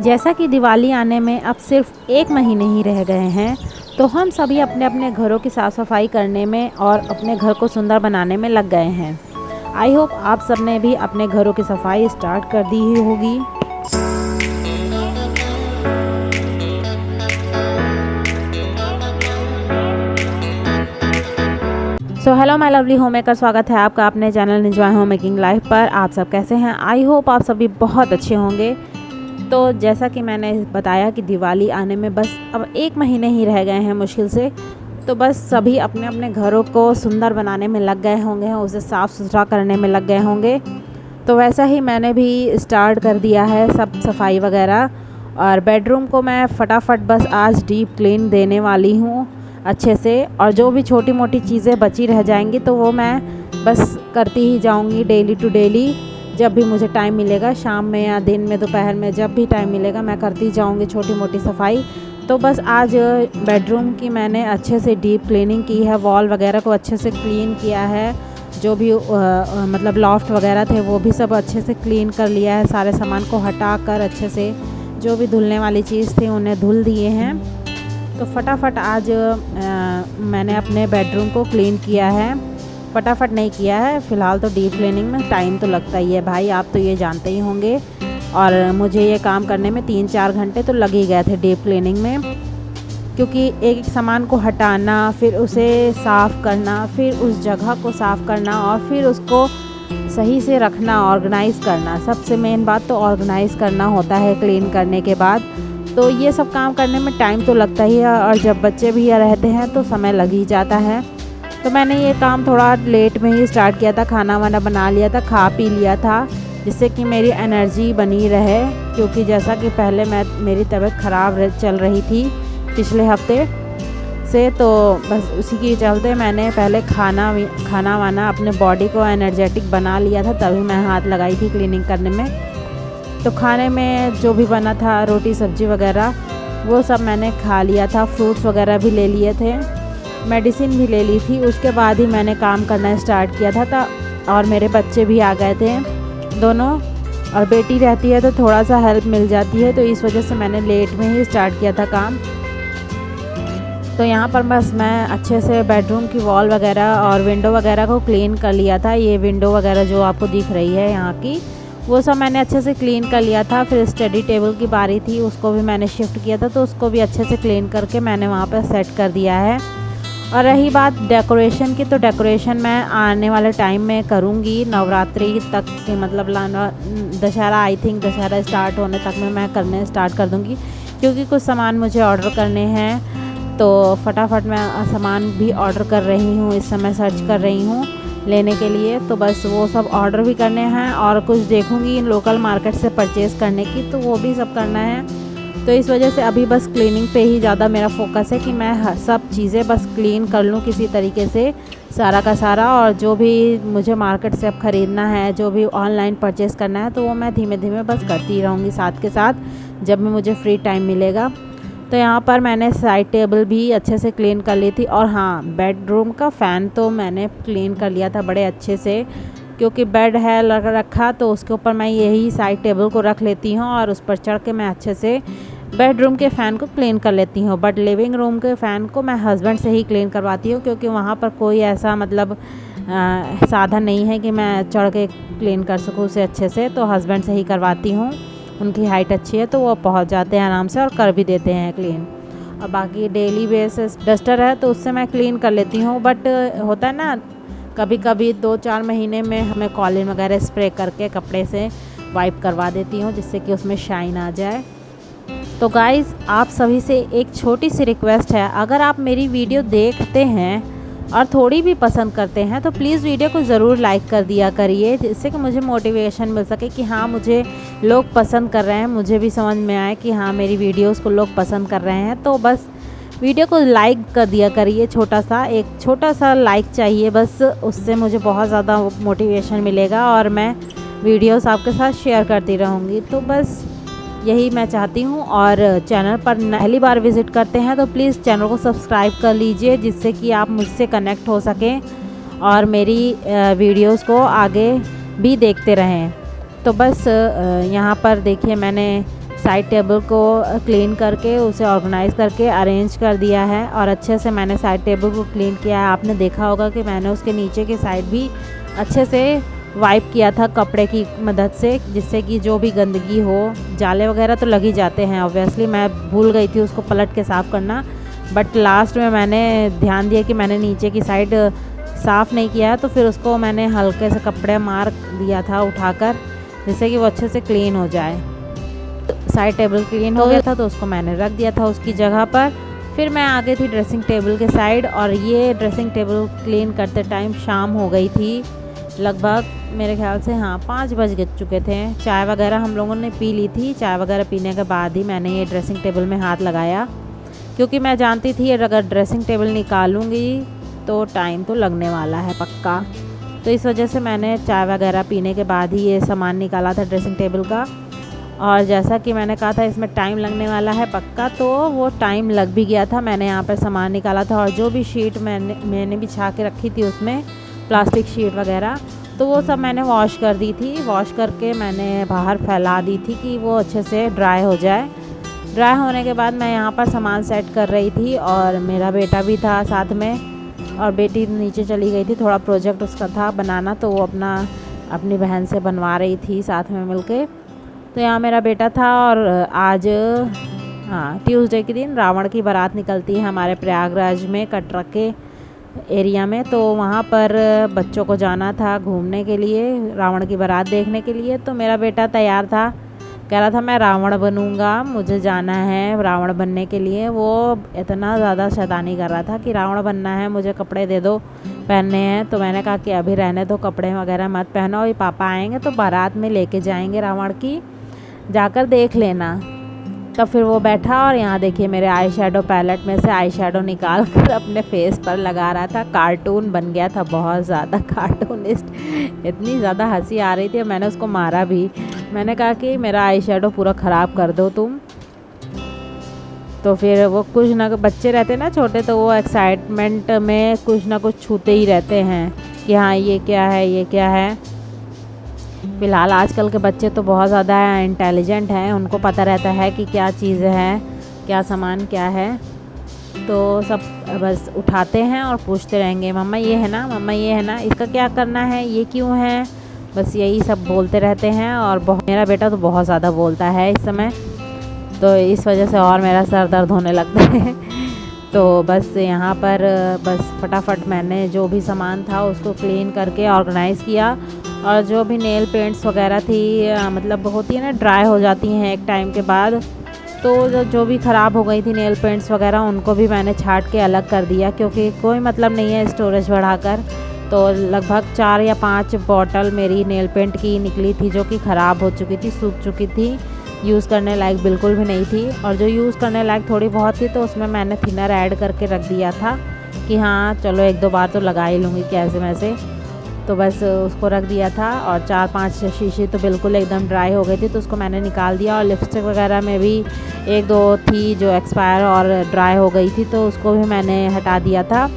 जैसा कि दिवाली आने में अब सिर्फ 1 महीने ही रह गए हैं, तो हम सभी अपने अपने घरों की साफ़ सफाई करने में और अपने घर को सुंदर बनाने में लग गए हैं। आई होप आप सब ने भी अपने घरों की सफाई स्टार्ट कर दी ही होगी। So hello my lovely home maker, स्वागत है आपका अपने channel enjoy home making life पर। आप सब कैसे हैं? आई होप आप सभी बहुत अच्छे होंगे। तो जैसा कि मैंने बताया कि दिवाली आने में बस अब 1 महीने ही रह गए हैं मुश्किल से, तो बस सभी अपने अपने घरों को सुंदर बनाने में लग गए होंगे, उसे साफ़ सुथरा करने में लग गए होंगे। तो वैसा ही मैंने भी स्टार्ट कर दिया है सब सफाई वगैरह, और बेडरूम को मैं फटाफट बस आज डीप क्लीन देने वाली हूँ अच्छे से। और जो भी छोटी मोटी चीज़ें बची रह जाएंगी तो वो मैं बस करती ही जाऊँगी डेली टू डेली। जब भी मुझे टाइम मिलेगा, शाम में या दिन में, दोपहर में, जब भी टाइम मिलेगा मैं करती जाऊँगी छोटी मोटी सफाई। तो बस आज बेडरूम की मैंने अच्छे से डीप क्लीनिंग की है, वॉल वगैरह को अच्छे से क्लीन किया है। जो भी मतलब लॉफ्ट वगैरह थे वो भी सब अच्छे से क्लीन कर लिया है, सारे सामान को हटा कर अच्छे से जो भी धुलने वाली चीज़ थी उन्हें धुल दिए हैं। तो फटाफट आज मैंने अपने बेडरूम को क्लीन किया है। फटाफट नहीं किया है, फ़िलहाल तो डीप क्लीनिंग में टाइम तो लगता ही है भाई, आप तो ये जानते ही होंगे। और मुझे ये काम करने में 3-4 घंटे तो लग ही गए थे डीप क्लीनिंग में, क्योंकि एक एक सामान को हटाना, फिर उसे साफ़ करना, फिर उस जगह को साफ़ करना, और फिर उसको सही से रखना, ऑर्गेनाइज़ करना। सबसे मेन बात तो ऑर्गेनाइज़ करना होता है क्लीन करने के बाद। तो ये सब काम करने में टाइम तो लगता ही है, और जब बच्चे भी रहते हैं तो समय लग ही जाता है। तो मैंने ये काम थोड़ा लेट में ही स्टार्ट किया था, खाना वाना बना लिया था, खा पी लिया था, जिससे कि मेरी एनर्जी बनी रहे। क्योंकि जैसा कि पहले मेरी तबीयत ख़राब चल रही थी पिछले हफ्ते से, तो बस उसी के चलते मैंने पहले खाना वाना अपने बॉडी को एनर्जेटिक बना लिया था, तभी मैं हाथ लगाई थी क्लीनिंग करने में। तो खाने में जो भी बना था, रोटी सब्जी वगैरह, वो सब मैंने खा लिया था। फ्रूट्स वगैरह भी ले लिए थे, मेडिसिन भी ले ली थी। उसके बाद ही मैंने काम करना स्टार्ट किया था। और मेरे बच्चे भी आ गए थे दोनों, और बेटी रहती है तो थोड़ा सा हेल्प मिल जाती है, तो इस वजह से मैंने लेट में ही स्टार्ट किया था काम। तो यहाँ पर बस मैं अच्छे से बेडरूम की वॉल वगैरह और विंडो वगैरह को क्लीन कर लिया था। ये विंडो वगैरह जो आपको दिख रही है यहाँ की, वो सब मैंने अच्छे से क्लीन कर लिया था। फिर स्टडी टेबल की बारी थी, उसको भी मैंने शिफ्ट किया था, तो उसको भी अच्छे से क्लीन करके मैंने वहाँ पर सेट कर दिया है। और रही बात डेकोरेशन की, तो डेकोरेशन मैं आने वाले टाइम में करूँगी, नवरात्रि तक के, मतलब Dussehra, I think Dussehra start होने तक में मैं करने स्टार्ट कर दूँगी। क्योंकि कुछ सामान मुझे ऑर्डर करने हैं, तो फटाफट मैं सामान भी ऑर्डर कर रही हूँ, इस समय सर्च कर रही हूँ लेने के लिए। तो बस वो सब ऑर्डर भी करने हैं, और कुछ देखूँगी लोकल मार्केट से परचेज़ करने की, तो वो भी सब करना है। तो इस वजह से अभी बस क्लीनिंग पे ही ज़्यादा मेरा फोकस है कि मैं सब चीज़ें बस क्लीन कर लूँ किसी तरीके से, सारा का सारा। और जो भी मुझे मार्केट से अब ख़रीदना है, जो भी ऑनलाइन परचेज़ करना है, तो वो मैं धीमे धीमे बस करती रहूँगी साथ के साथ, जब भी मुझे फ्री टाइम मिलेगा। तो यहाँ पर मैंने साइड टेबल भी अच्छे से क्लीन कर ली थी। और हाँ, बेडरूम का फ़ैन तो मैंने क्लीन कर लिया था बड़े अच्छे से, क्योंकि बेड है रखा, तो उसके ऊपर मैं यही साइड टेबल को रख लेती हूँ, और उस पर चढ़ के मैं अच्छे से बेडरूम के फ़ैन को क्लीन कर लेती हूँ। बट लिविंग रूम के फ़ैन को मैं हस्बैंड से ही क्लीन करवाती हूँ, क्योंकि वहाँ पर कोई ऐसा मतलब साधन नहीं है कि मैं चढ़ के क्लीन कर सकूँ उसे अच्छे से, तो हस्बैंड से ही करवाती हूँ। उनकी हाइट अच्छी है, तो वो पहुँच जाते हैं आराम से और कर भी देते हैं क्लीन। और बाकी डेली बेसिस डस्टर है, तो उससे मैं क्लीन कर लेती हूँ। बट होता है ना, कभी कभी 2-4 महीने में हमें कॉलिन वगैरह स्प्रे करके कपड़े से वाइप करवा देती हूँ, जिससे कि उसमें शाइन आ जाए। तो गाइज़, आप सभी से एक छोटी सी रिक्वेस्ट है, अगर आप मेरी वीडियो देखते हैं और थोड़ी भी पसंद करते हैं, तो प्लीज़ वीडियो को ज़रूर लाइक कर दिया करिए, जिससे कि मुझे मोटिवेशन मिल सके कि हाँ, मुझे लोग पसंद कर रहे हैं, मुझे भी समझ में आए कि हाँ, मेरी वीडियोस को लोग पसंद कर रहे हैं। तो बस वीडियो को लाइक कर दिया करिए, एक छोटा सा लाइक चाहिए बस, उससे मुझे बहुत ज़्यादा मोटिवेशन मिलेगा, और मैं वीडियोस आपके साथ शेयर करती रहूँगी। तो बस यही मैं चाहती हूँ। और चैनल पर पहली बार विज़िट करते हैं तो प्लीज़ चैनल को सब्सक्राइब कर लीजिए, जिससे कि आप मुझसे कनेक्ट हो सकें और मेरी वीडियोस को आगे भी देखते रहें। तो बस यहाँ पर देखिए, मैंने साइड टेबल को क्लीन करके उसे ऑर्गेनाइज़ करके अरेंज कर दिया है और अच्छे से मैंने साइड टेबल को क्लीन किया है। आपने देखा होगा कि मैंने उसके नीचे की साइड भी अच्छे से वाइप किया था कपड़े की मदद से, जिससे कि जो भी गंदगी हो, जाले वगैरह तो लग ही जाते हैं ऑब्वियसली, मैं भूल गई थी उसको पलट के साफ़ करना, बट लास्ट में मैंने ध्यान दिया कि मैंने नीचे की साइड साफ़ नहीं किया, तो फिर उसको मैंने हल्के से कपड़े मार दिया था उठाकर, जिससे कि वो अच्छे से क्लीन हो जाए। साइड टेबल क्लीन हो गया था तो उसको मैंने रख दिया था उसकी जगह पर। फिर मैं आ गई थी ड्रेसिंग टेबल के साइड, और ये ड्रेसिंग टेबल क्लीन करते टाइम शाम हो गई थी, लगभग मेरे ख्याल से 5 बज चुके थे। चाय वगैरह हम लोगों ने पी ली थी। चाय वगैरह पीने के बाद ही मैंने ये ड्रेसिंग टेबल में हाथ लगाया, क्योंकि मैं जानती थी अगर ड्रेसिंग टेबल निकालूंगी तो टाइम तो लगने वाला है पक्का। तो इस वजह से मैंने चाय वगैरह पीने के बाद ही ये सामान निकाला था ड्रेसिंग टेबल का। और जैसा कि मैंने कहा था इसमें टाइम लगने वाला है पक्का, तो वो टाइम लग भी गया था। मैंने यहाँ पर सामान निकाला था और जो भी शीट मैंने बिछा के रखी थी उसमें प्लास्टिक शीट वगैरह, तो वो सब मैंने वॉश कर दी थी। वॉश करके मैंने बाहर फैला दी थी कि वो अच्छे से ड्राई हो जाए। ड्राई होने के बाद मैं यहाँ पर सामान सेट कर रही थी और मेरा बेटा भी था साथ में, और बेटी नीचे चली गई थी, थोड़ा प्रोजेक्ट उसका था बनाना, तो वो अपनी बहन से बनवा रही थी साथ में मिलके। तो यहाँ मेरा बेटा था। और आज ट्यूसडे के दिन रावण की बारात निकलती है हमारे प्रयागराज में कटरा के एरिया में, तो वहाँ पर बच्चों को जाना था घूमने के लिए, रावण की बारात देखने के लिए। तो मेरा बेटा तैयार था, कह रहा था मैं रावण बनूंगा, मुझे जाना है रावण बनने के लिए। वो इतना ज़्यादा शैतानी कर रहा था कि रावण बनना है, मुझे कपड़े दे दो पहनने हैं। तो मैंने कहा कि अभी रहने दो, कपड़े वगैरह मत पहनो, ये पापा आएंगे तो बारात में लेके जाएंगे रावण की, जाकर देख लेना। तब फिर वो बैठा और यहाँ देखिए मेरे आई शेडो पैलेट में से आई शेडो निकाल कर अपने फेस पर लगा रहा था। कार्टून बन गया था, बहुत ज़्यादा कार्टूनिस्ट। इतनी ज़्यादा हंसी आ रही थी, मैंने उसको मारा भी। मैंने कहा कि मेरा आई शेडो पूरा ख़राब कर दो तुम। तो फिर वो कुछ ना, बच्चे रहते ना छोटे, तो वो एक्साइटमेंट में कुछ ना कुछ छूते ही रहते हैं कि हाँ ये क्या है, ये क्या है। फ़िलहाल आजकल के बच्चे तो बहुत ज़्यादा इंटेलिजेंट हैं, उनको पता रहता है कि क्या चीज़ है, क्या सामान क्या है। तो सब बस उठाते हैं और पूछते रहेंगे, मम्मा ये है ना, मम्मा ये है ना, इसका क्या करना है, ये क्यों है, बस यही सब बोलते रहते हैं। और मेरा बेटा तो बहुत ज़्यादा बोलता है इस समय, तो इस वजह से और मेरा सर दर्द होने लगता है। तो बस यहाँ पर बस फटाफट मैंने जो भी सामान था उसको क्लीन करके ऑर्गेनाइज़ किया, और जो भी नेल पेंट्स वगैरह थी, मतलब होती है ना ड्राई हो जाती हैं एक टाइम के बाद, तो जो भी ख़राब हो गई थी नेल पेंट्स वगैरह उनको भी मैंने छांट के अलग कर दिया, क्योंकि कोई मतलब नहीं है स्टोरेज बढ़ाकर। तो लगभग 4 या 5 बॉटल मेरी नेल पेंट की निकली थी, जो कि ख़राब हो चुकी थी, सूख चुकी थी, यूज़ करने लायक बिल्कुल भी नहीं थी। और जो यूज़ करने लायक थोड़ी बहुत थी तो उसमें मैंने थिनर ऐड करके रख दिया था कि हाँ चलो 1-2 बार तो लगा ही लूँगी कैसे वैसे, तो बस उसको रख दिया था। और 4-5 शीशी तो बिल्कुल एकदम ड्राई हो गई थी, तो उसको मैंने निकाल दिया। और लिपस्टिक वगैरह में भी 1-2 थी जो एक्सपायर और ड्राई हो गई थी, तो उसको भी मैंने हटा दिया था।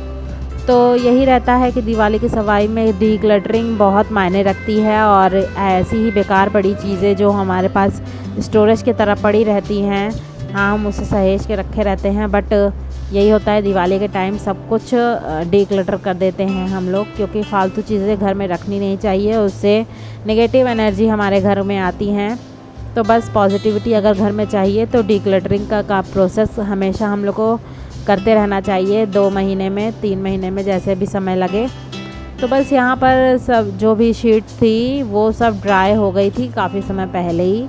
तो यही रहता है कि दिवाली की सफाई में डीक्लटरिंग बहुत मायने रखती है, और ऐसी ही बेकार पड़ी चीज़ें जो हमारे पास स्टोरेज की तरह पड़ी रहती हैं, हाँ हम उसे सहेज के रखे रहते हैं, बट यही होता है दिवाली के टाइम सब कुछ डीक्लटर कर देते हैं हम लोग, क्योंकि फालतू चीज़ें घर में रखनी नहीं चाहिए, उससे नेगेटिव एनर्जी हमारे घर में आती हैं। तो बस पॉजिटिविटी अगर घर में चाहिए तो डीक्लटरिंग का प्रोसेस हमेशा हम लोग को करते रहना चाहिए, 2 महीने में 3 महीने में जैसे भी समय लगे। तो बस यहाँ पर सब जो भी शीट थी वो सब ड्राई हो गई थी काफ़ी समय पहले ही।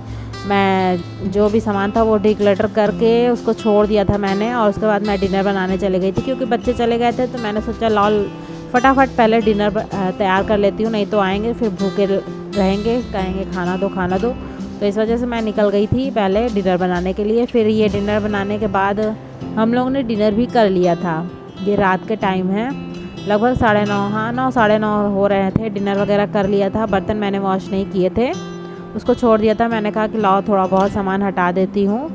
मैं जो भी सामान था वो डीक्लटर करके उसको छोड़ दिया था मैंने, और उसके बाद मैं डिनर बनाने चली गई थी, क्योंकि बच्चे चले गए थे। तो मैंने सोचा लाओ फटाफट पहले डिनर तैयार कर लेती हूँ, नहीं तो आएंगे फिर भूखे रहेंगे, कहेंगे खाना दो खाना दो। तो इस वजह से मैं निकल गई थी पहले डिनर बनाने के लिए। फिर ये डिनर बनाने के बाद हम लोगों ने डिनर भी कर लिया था। ये रात के टाइम है, लगभग 9:30, हाँ 9-9:30 हो रहे थे। डिनर वगैरह कर लिया था, बर्तन मैंने वॉश नहीं किए थे, उसको छोड़ दिया था। मैंने कहा कि लाओ थोड़ा बहुत सामान हटा देती हूँ,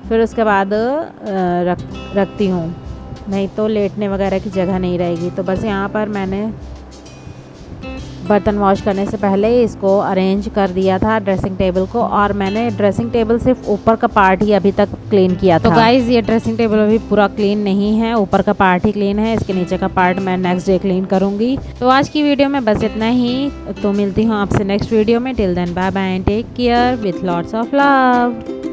फिर उसके बाद रखती हूँ, नहीं तो लेटने वगैरह की जगह नहीं रहेगी। तो बस यहाँ पर मैंने बर्तन वॉश करने से पहले इसको अरेंज कर दिया था ड्रेसिंग टेबल को, और मैंने ड्रेसिंग टेबल सिर्फ ऊपर का पार्ट ही अभी तक क्लीन किया था। तो गाइज ये ड्रेसिंग टेबल अभी पूरा क्लीन नहीं है, ऊपर का पार्ट ही क्लीन है, इसके नीचे का पार्ट मैं नेक्स्ट डे क्लीन करूंगी। तो आज की वीडियो में बस इतना ही, तो मिलती हूँ आपसे नेक्स्ट वीडियो में। Till then bye bye and take care with lots of love.